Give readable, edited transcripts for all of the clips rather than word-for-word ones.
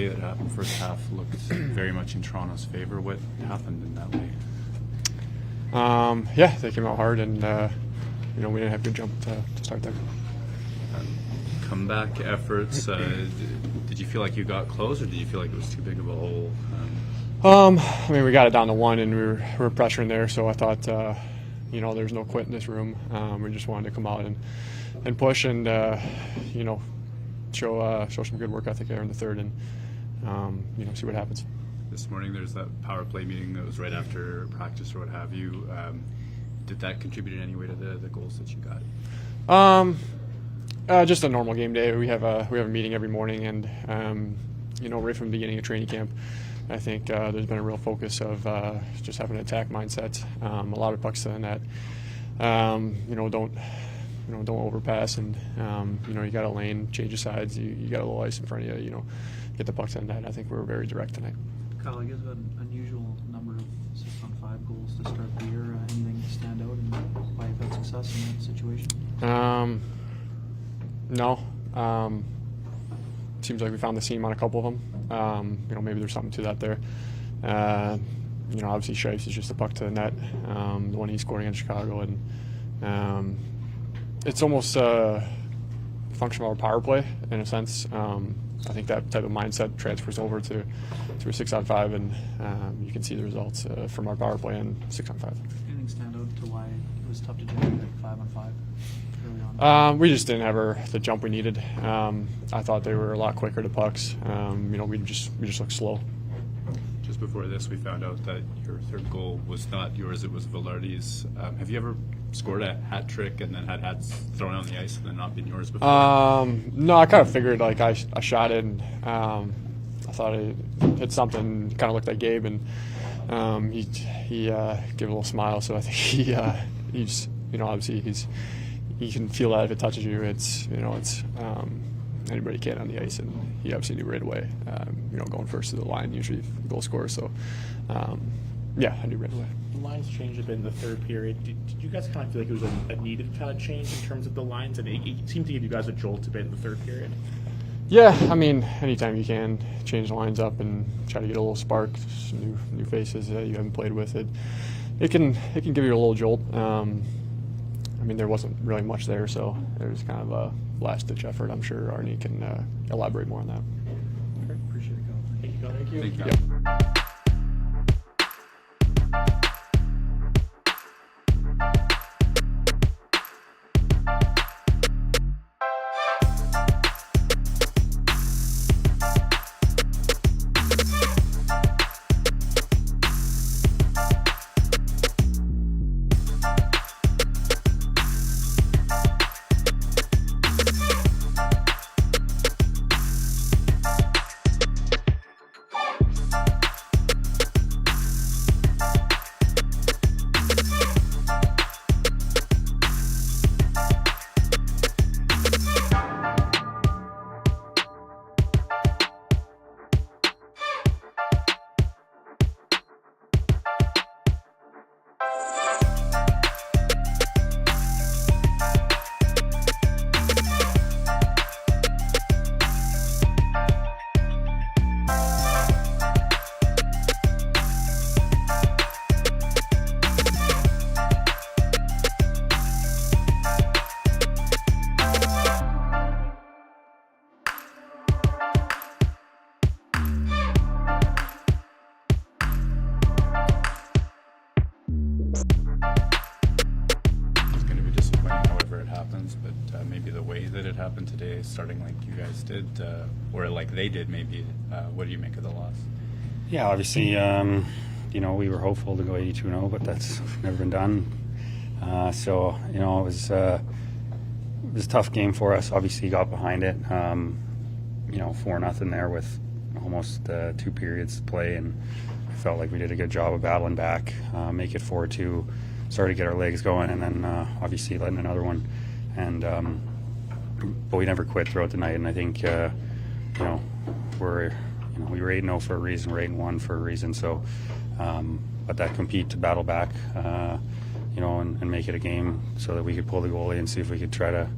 way that happened. First half looked very much in Toronto's favor. What happened in that way? Yeah, they came out hard, and we didn't have a good jump to start there. Comeback efforts. Did you feel like you got close, or did you feel like it was too big of a hole? We got it down to 1, and we were pressuring there, so I thought, there's no quit in this room. We just wanted to come out and push and, show some good work ethic there in the third and, see what happens. This morning there's that power play meeting that was right after practice or what have you. Did that contribute in any way to the goals that you got? Just a normal game day. We have a meeting every morning, and right from the beginning of training camp, I think there's been a real focus of just having an attack mindset. A lot of pucks to the net. Don't overpass, and you got a lane, change of sides. You got a little ice in front of you. Get the pucks to the net. I think we were very direct tonight. Kyle, you guys have an unusual number of 6-on-5 goals to start the year. Anything stand out and why you've had success in that situation? No. Seems like we found the seam on a couple of them. Maybe there's something to that there. Obviously Shifes is just a puck to the net, the one he scored against Chicago, and it's almost a function of our power play in a sense. I think that type of mindset transfers over to a 6-on-5, and you can see the results from our power play and 6-on-5. Anything stand out to why it was tough to generate 5-on-5 early on? We just didn't have the jump we needed. I thought they were a lot quicker to pucks. We just looked slow. Just before this, we found out that your third goal was not yours; it was Velarde's. Have you ever scored a hat trick and then had hats thrown on the ice and then not been yours before? No, I kind of figured I shot it, and I thought it hit something. Kind of looked like Gabe, and he gave a little smile. So I think he's obviously he can feel that if it touches you. It's anybody can on the ice, and he obviously knew right away. Going first to the line, usually the goal scorer. So, I knew right away. The lines changed a bit in the third period. Did you guys kind of feel like it was a needed kind of change in terms of the lines, and it seemed to give you guys a jolt a bit in the third period? Yeah, anytime you can change the lines up and try to get a little spark, some new faces that you haven't played with, it can give you a little jolt. There wasn't really much there, so it was kind of a last-ditch effort. I'm sure Arnie can elaborate more on that. Okay, appreciate it, Kyle. Thank you, Kyle. Thank you. Thank you. Yep. But maybe the way that it happened today, starting like you guys did, or like they did maybe, what do you make of the loss? Yeah, obviously, we were hopeful to go 82-0, but that's never been done. It was a tough game for us. Obviously, got behind it, 4-0 there with almost 2 periods to play, and I felt like we did a good job of battling back, make it 4-2, started to get our legs going, and then obviously letting another one. And but we never quit throughout the night, and I think we were 8-0 for a reason, we're 8-1 for a reason. So, but that compete to battle back, and make it a game so that we could pull the goalie and see if we could try to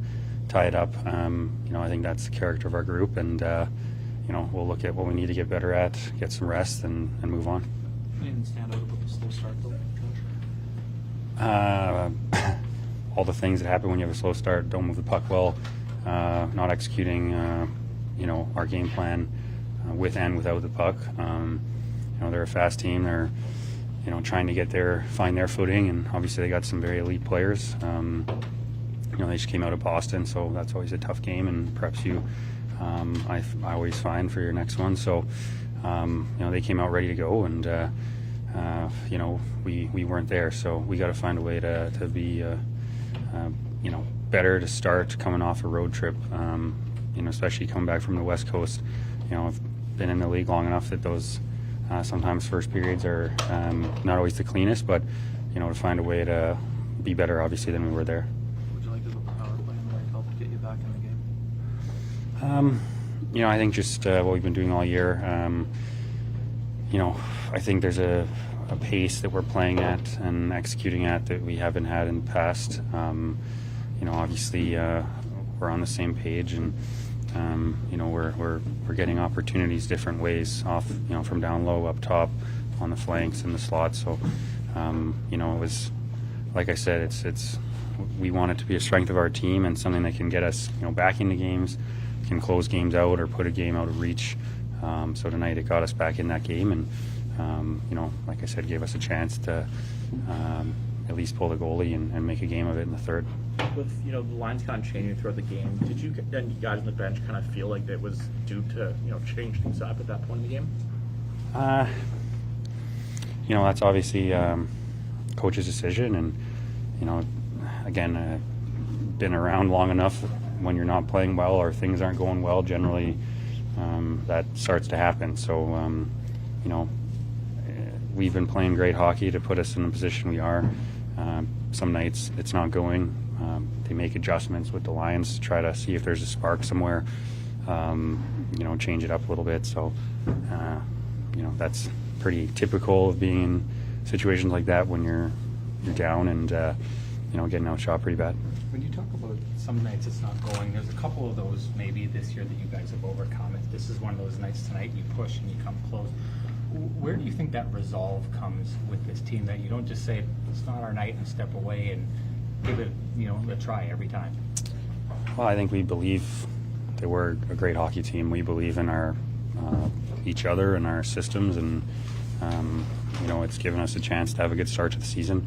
tie it up. I think that's the character of our group, and we'll look at what we need to get better at, get some rest, and move on. Anything stand out about the slow start though, Josh? All the things that happen when you have a slow start, don't move the puck well, not executing, our game plan with and without the puck. They're a fast team. They're, trying to find their footing, and obviously they got some very elite players. They just came out of Boston, so that's always a tough game, and perhaps I always find for your next one. So, they came out ready to go, and we weren't there, so we got to find a way to be better to start coming off a road trip. Especially coming back from the West Coast. I've been in the league long enough that those sometimes first periods are not always the cleanest, but to find a way to be better, obviously, than we were there. Would you like to go power play and like help get you back in the game? I think just what we've been doing all year. I think there's a pace that we're playing at and executing at that we haven't had in the past. Obviously we're on the same page, and we're getting opportunities different ways off, from down low, up top, on the flanks and the slots. So, it was, like I said, it's we want it to be a strength of our team and something that can get us, back into games, can close games out or put a game out of reach. So tonight it got us back in that game, and like I said, gave us a chance to at least pull the goalie and make a game of it in the third. With the lines kind of changing throughout the game, did you guys on the bench kind of feel like that was due to change things up at that point in the game? That's obviously coach's decision, and again, been around long enough. When you're not playing well or things aren't going well, generally that starts to happen. So we've been playing great hockey to put us in the position we are. Some nights it's not going. They make adjustments with the Lions to try to see if there's a spark somewhere, change it up a little bit. So, that's pretty typical of being in situations like that when you're down and, getting outshot pretty bad. When you talk about some nights it's not going, there's a couple of those maybe this year that you guys have overcome. If this is one of those nights tonight, you push and you come close. Where do you think that resolve comes with this team, that you don't just say it's not our night and step away and give it, a try every time? Well, I think we believe that we're a great hockey team. We believe in our each other and our systems, and it's given us a chance to have a good start to the season.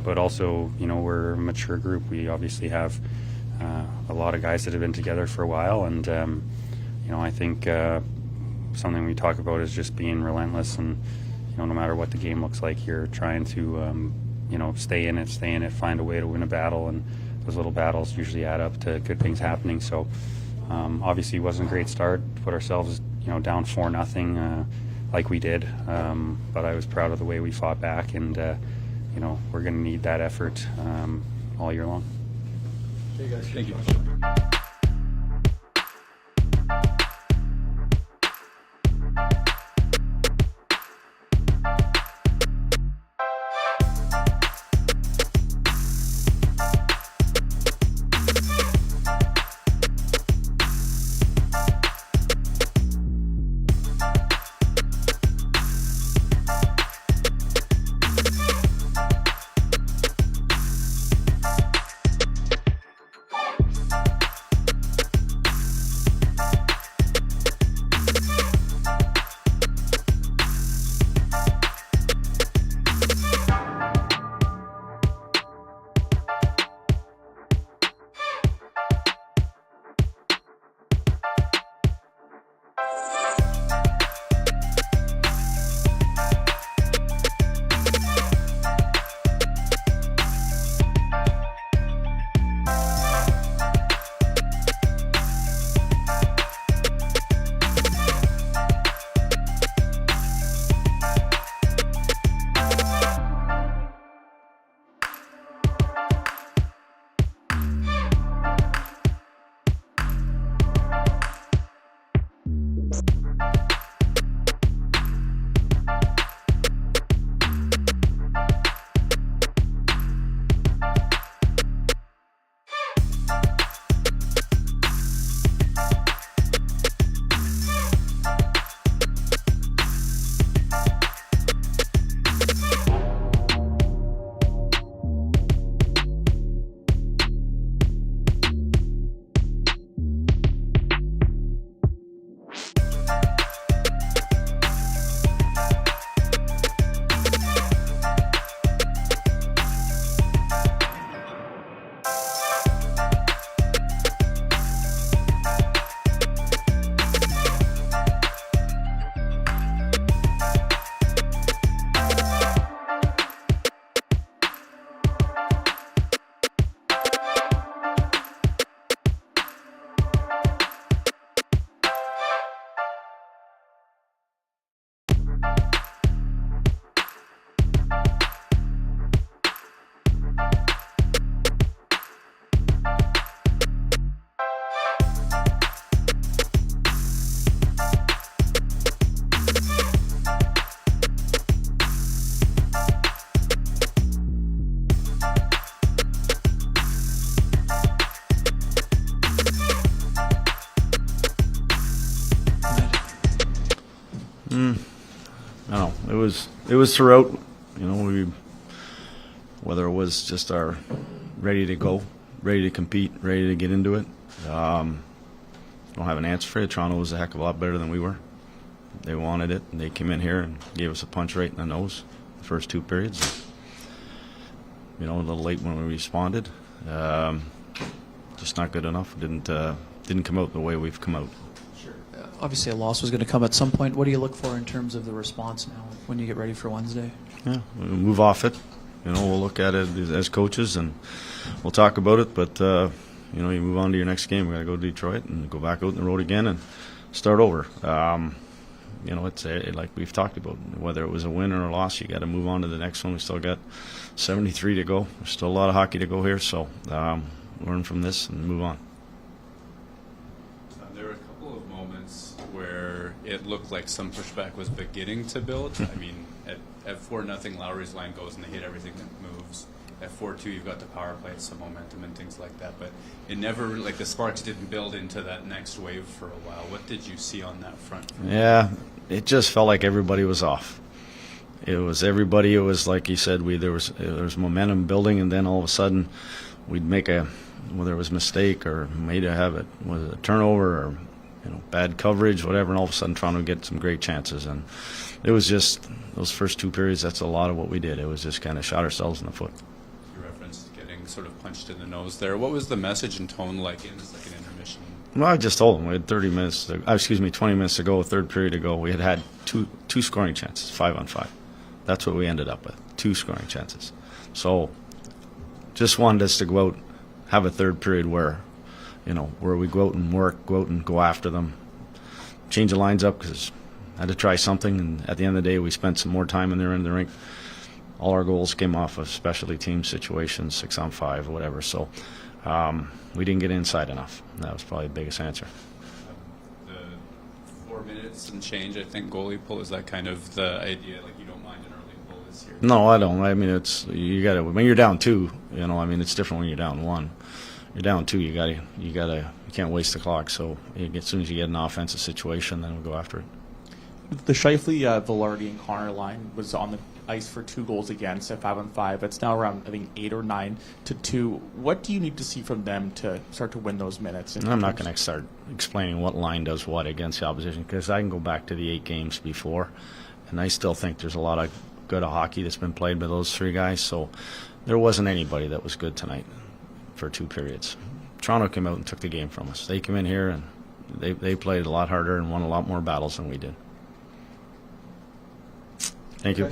But also, we're a mature group. We obviously have a lot of guys that have been together for a while, and I think something we talk about is just being relentless, and no matter what the game looks like, you're trying to stay in it, find a way to win a battle, and those little battles usually add up to good things happening. So obviously it wasn't a great start to put ourselves down 4-0 like we did, but I was proud of the way we fought back, and we're going to need that effort all year long. Thank you. I don't know. It was throughout. You know, whether it was just our ready to go, ready to compete, ready to get into it. Don't have an answer for it. Toronto was a heck of a lot better than we were. They wanted it, and they came in here and gave us a punch right in the nose the first 2 periods. You know, a little late when we responded. Just not good enough. Didn't come out the way we've come out. Obviously, a loss was going to come at some point. What do you look for in terms of the response now when you get ready for Wednesday? Yeah, we'll move off it. You know, we'll look at it as coaches and we'll talk about it. But you know, you move on to your next game. We got to go to Detroit and go back out on the road again and start over. You know, it's like we've talked about. Whether it was a win or a loss, you got to move on to the next one. We still got 73 to go. There's still a lot of hockey to go here. So learn from this and move on. There were a couple of moments where it looked like some pushback was beginning to build. I mean, at 4-0, Lowry's line goes and they hit everything that moves. At 4-2, you've got the power play, some momentum and things like that. But it never, like the sparks didn't build into that next wave for a while. What did you see on that front? Yeah, it just felt like everybody was off. It was everybody. It was like you said, there was momentum building, and then all of a sudden, we'd make whether it was a mistake or made a habit, was it a turnover or bad coverage, whatever, and all of a sudden Toronto would get some great chances. And it was just those first 2 periods. That's a lot of what we did. It was just kind of shot ourselves in the foot. You referenced getting sort of punched in the nose there. What was the message and tone like in the second intermission? Well, I just told them we had 20 minutes to go, third period to go. We had two scoring chances, 5-on-5. That's what we ended up with, 2 scoring chances. So just wanted us to go out, have a third period where we go out and work, go out and go after them, change the lines up because I had to try something. And at the end of the day, we spent some more time in there in the rink. All our goals came off of specialty team situations, 6-on-5, whatever. So we didn't get inside enough. That was probably the biggest answer. The 4 minutes and change, I think, goalie pull, is that kind of the idea? Like, you don't mind an early pull this year? No, I don't. I mean, you got to, when you're down 2, I mean, it's different when you're down 1. You're down 2, you can't waste the clock. So as soon as you get an offensive situation, then we'll go after it. The Scheifele, Velarde, and Connor line was on the ice for 2 goals against at 5-on-5. It's now around, I think, 8 or 9 to 2. What do you need to see from them to start to win those minutes? I'm not going to start explaining what line does what against the opposition because I can go back to the 8 games before, and I still think there's a lot of good hockey that's been played by those 3 guys. So there wasn't anybody that was good tonight for 2 periods. Toronto came out and took the game from us. They came in here and they played a lot harder and won a lot more battles than we did. Thank you.